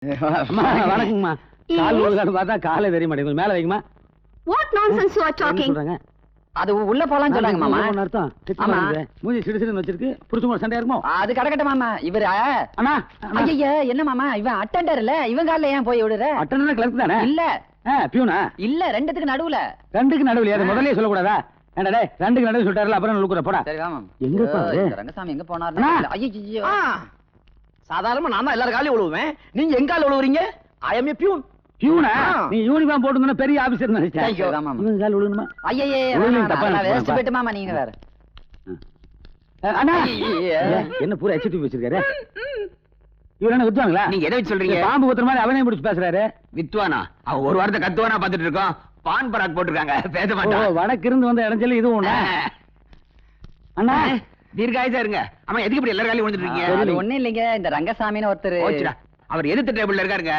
அம்மா வணக்கங்கம்மா. கால் விழுகான்னு பார்த்தா காலே தெரிய மாட்டேங்குது. மேல வைங்கம்மா. What nonsense you are talking? சொல்றாங்க அது உள்ள போலாம்னு சொன்னாங்க மாமா. அர்த்தம் ஆமா. மூஞ்சி சிடுசிடுன்னு வச்சிருக்கு. புடிச்சு சண்டையா இருக்குமோ? அது கடக்கட்ட மாமா. இவரு அண்ணா ஐயா என்ன மாமா, இவன் அட்டெண்டர் இல்ல, இவன் கால்ல ஏன் போய் விடுற? அட்டனா கிளர்க் தானே? இல்ல பியூனா? இல்ல, ரெண்டுத்துக்கு நடுவுல. ரெண்டுக்கு நடுவுல அதை முதல்லயே சொல்லக்கூடாதா? ஏண்டா டேய், ரெண்டுக்கு நடுவுல சொல்லிட்டாருல, அப்புறம் நுழுக்குற போடா. சரி வாமா. எங்க போறாரு? ரங்கசாமி எங்க போனாரு? அண்ணா. ஐயோ சாதாரணமா நான் தான் எல்லாரும் காலையும் விழுவேன். நீங்க எங்க கால விழுவுறீங்க? I M A peon. பியூனா? நீ யூனிஃபார்ம் போட்டுனா பெரிய ஆபீசர் நினைச்சேன். Thank you. ஆமா, ஆமா. இவங்க கால் விழுணுமா? ஐயே தப்பா வேஸ்ட் நினைச்சு போயிட்டு மாமா நீங்க வேற. அண்ணா ஐயே. என்ன பூரா எச்சி வச்சிருக்காரு? இவர் என்ன வித்துவாங்களா? நீங்க எதை வச்சு சொல்றீங்க? பாம்பு குத்துற மாதிரி அவனே பிடிச்சு பேசுறாரு. வித்வானா? அவன் ஒரு வாரத்தை கத்துவானா பாத்துட்டு இருக்கோம். பான் பராக் போட்டிருக்காங்க, பேச ஓ, மாட்டான். வடக்கு இருந்து வந்த இடஞ்சல இது ஒண்ணு. அண்ணா தீர்காயுசா இருங்க. அவன் எதுக்கு இப்படி எல்லாரும் காலையும் விழுந்துட்டு இருக்கீங்க? அது ஒண்ணும் இல்லைங்க, இந்த ரங்கசாமின்னு ஒருத்தர் போச்சுடா. அவர் எதிர்த்து டேபிள்ல இருக்காருங்க.